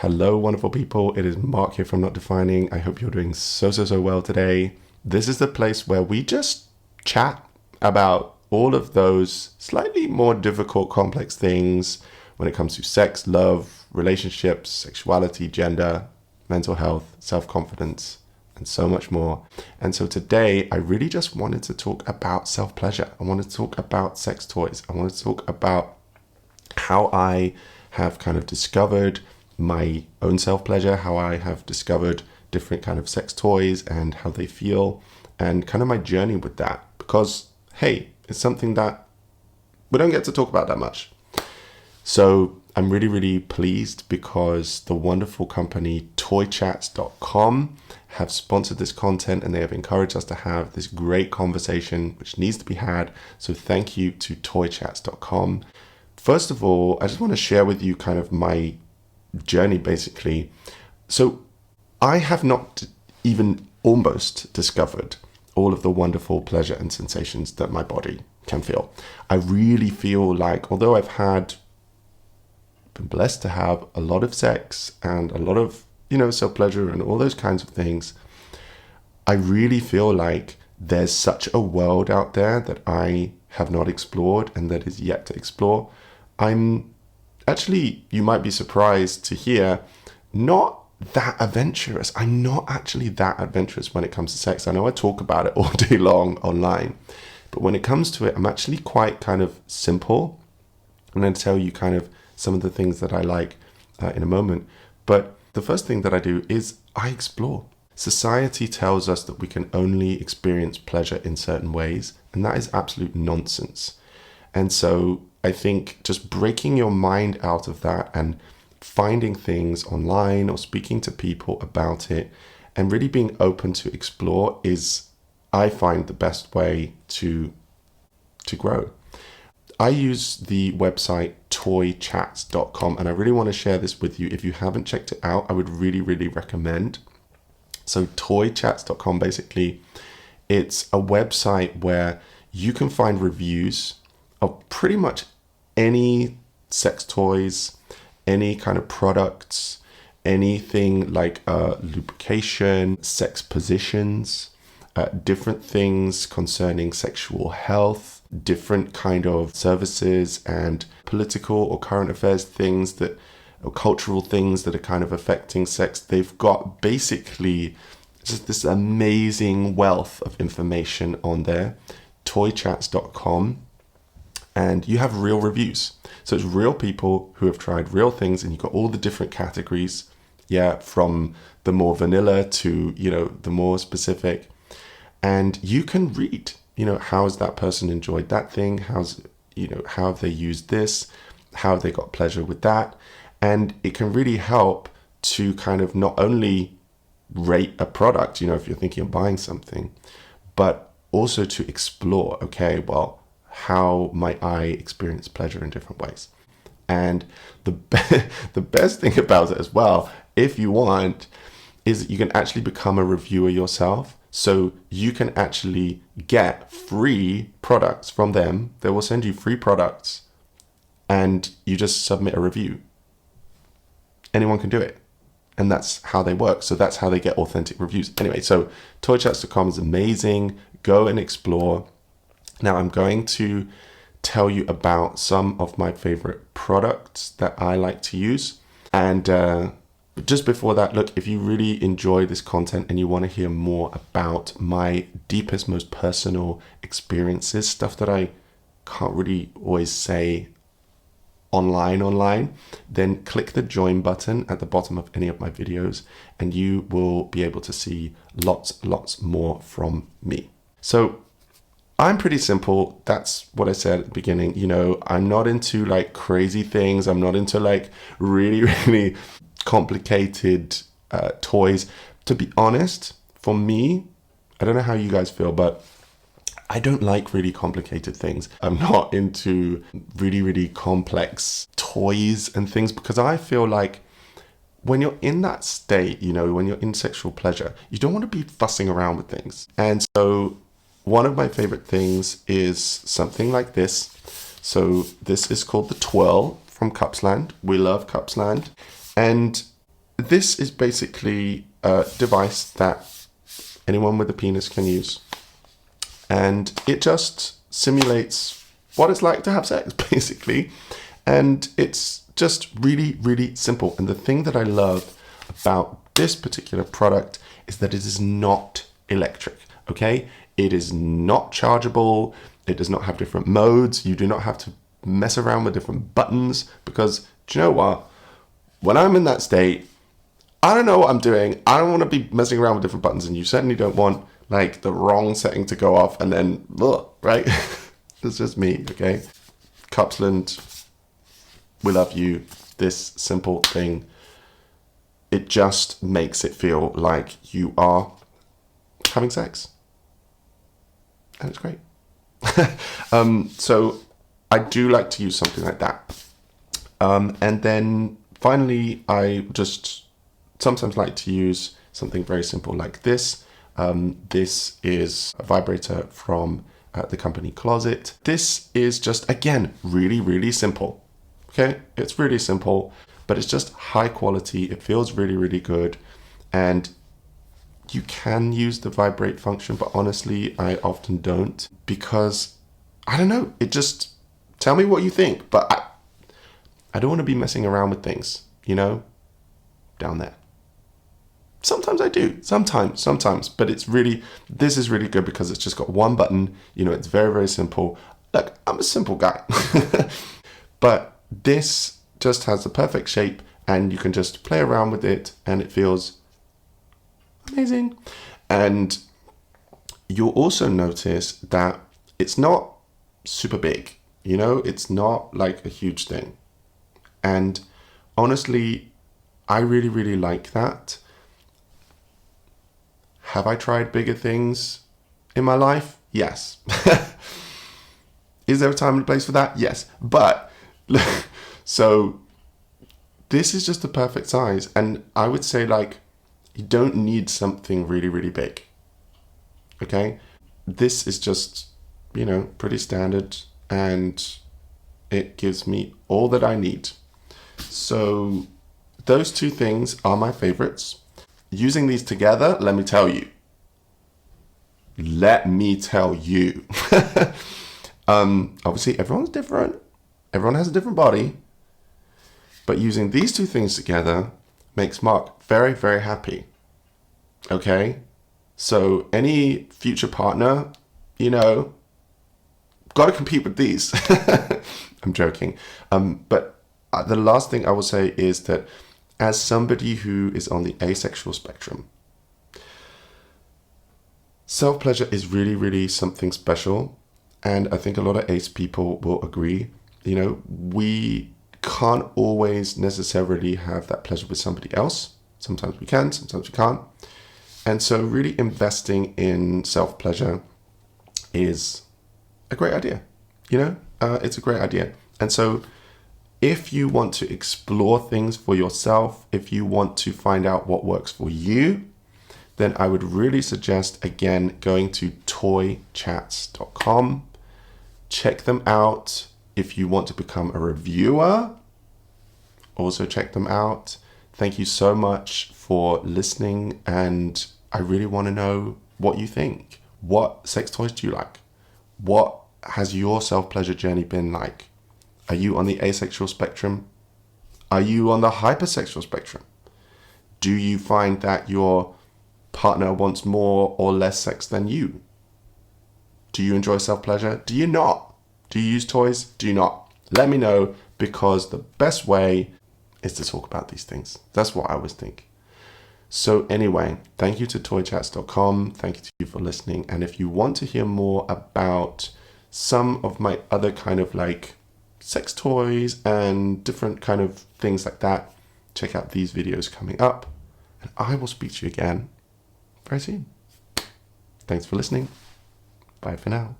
Hello, wonderful people. It is Mark here from Not Defining. I hope you're doing so well today. This is the place where we just chat about all of those slightly more difficult, complex things when it comes to sex, love, relationships, sexuality, gender, mental health, self-confidence, and so much more. And so today, I really just wanted to talk about self-pleasure. I wanted to talk about sex toys. I wanted to talk about how I have kind of discovered my own self-pleasure, how I have discovered different kind of sex toys and how they feel, and kind of my journey with that. Because, hey, it's something that we don't get to talk about that much. So I'm really pleased because the wonderful company toychats.com have sponsored this content and they have encouraged us to have this great conversation which needs to be had. So thank you to toychats.com. First of all, I just want to share with you kind of my journey basically. So I have not even almost discovered all of the wonderful pleasure and sensations that my body can feel. I really feel like, although I've been blessed to have a lot of sex and a lot of, self-pleasure and all those kinds of things, I really feel like there's such a world out there that I have not explored and that is yet to explore. I'm actually, you might be surprised to hear, not that adventurous. I'm not actually that adventurous when it comes to sex. I know I talk about it all day long online, but when it comes to it, I'm actually quite kind of simple. I'm going to tell you kind of some of the things that I like in a moment. But the first thing that I do is I explore. Society tells us that we can only experience pleasure in certain ways, and that is absolute nonsense. And so I think just breaking your mind out of that and finding things online or speaking to people about it and really being open to explore is, I find, the best way to grow. I use the website toychats.com and I really want to share this with you. If you haven't checked it out, I would really recommend. So toychats.com, basically, it's a website where you can find reviews of pretty much any sex toys, any kind of products, anything like lubrication, sex positions, different things concerning sexual health, different kind of services and political or current affairs things or cultural things that are kind of affecting sex. They've got basically just this amazing wealth of information on there, toychats.com. And you have real reviews. So it's real people who have tried real things, and you've got all the different categories, from the more vanilla to, the more specific. And you can read, how has that person enjoyed that thing? How have they used this? How have they got pleasure with that? And it can really help to kind of not only rate a product, if you're thinking of buying something, but also to explore, how might I experience pleasure in different ways? And the best thing about it as well, if you want, is that you can actually become a reviewer yourself. So you can actually get free products from them. They will send you free products and you just submit a review. Anyone can do it. And that's how they work. So that's how they get authentic reviews. Anyway, so toychats.com is amazing. Go and explore. Now I'm going to tell you about some of my favorite products that I like to use. And just before that, look, if you really enjoy this content and you want to hear more about my deepest, most personal experiences, stuff that I can't really always say online, then click the join button at the bottom of any of my videos and you will be able to see lots more from me. So I'm pretty simple. That's what I said at the beginning. I'm not into like crazy things. I'm not into like really complicated toys. To be honest, for me, I don't know how you guys feel, but I don't like really complicated things. I'm not into really complex toys and things because I feel like when you're in that state, when you're in sexual pleasure, you don't want to be fussing around with things. And so one of my favorite things is something like this. So this is called the Twirl from Cupsland. We love Cupsland. And this is basically a device that anyone with a penis can use. And it just simulates what it's like to have sex, basically. And it's just really, really simple. And the thing that I love about this particular product is that it is not electric, okay? It is not chargeable. It does not have different modes. You do not have to mess around with different buttons because, do you know what? When I'm in that state, I don't know what I'm doing. I don't want to be messing around with different buttons, and you certainly don't want like the wrong setting to go off and then, ugh, right? It's just me, okay? Cupsland, we love you. This simple thing, it just makes it feel like you are having sex. And it's great. So I do like to use something like that. And then finally, I just sometimes like to use something very simple like this. This is a vibrator from the company Closet. This is just, again, really, really simple. Okay, it's really simple, but it's just high quality. It feels really, really good. And you can use the vibrate function, but honestly, I often don't because, I don't know, it just, tell me what you think. But I don't want to be messing around with things, you know, down there. Sometimes I do, sometimes, but it's really, this is really good because it's just got one button, you know, it's very, very simple. Look, I'm a simple guy, but this just has the perfect shape and you can just play around with it and it feels amazing. And you'll also notice that it's not super big, you know, it's not like a huge thing. And honestly, I really, really like that. Have I tried bigger things in my life? Yes. Is there a time and a place for that? Yes. But so this is just the perfect size. And I would say, like, you don't need something really, really big. Okay. This is just, you know, pretty standard and it gives me all that I need. So those two things are my favorites. Using these together, let me tell you. Obviously, everyone's different. Everyone has a different body. But using these two things together makes Mark very, very happy. Okay? So any future partner, you know, got to compete with these. I'm joking. But the last thing I will say is that as somebody who is on the asexual spectrum, self-pleasure is really, really something special. And I think a lot of ace people will agree. You know, we can't always necessarily have that pleasure with somebody else. Sometimes we can, sometimes we can't. And so really investing in self-pleasure is a great idea. You know, it's a great idea. And so if you want to explore things for yourself, if you want to find out what works for you, then I would really suggest, again, going to toychats.com. Check them out. If you want to become a reviewer, also check them out. Thank you so much for listening. And I really want to know what you think. What sex toys do you like? What has your self-pleasure journey been like? Are you on the asexual spectrum? Are you on the hypersexual spectrum? Do you find that your partner wants more or less sex than you? Do you enjoy self-pleasure? Do you not? Do you use toys? Do you not? Let me know, because the best way is to talk about these things. That's what I always think. So anyway, thank you to toychats.com. Thank you to you for listening. And if you want to hear more about some of my other kind of like sex toys and different kind of things like that, check out these videos coming up. And I will speak to you again very soon. Thanks for listening. Bye for now.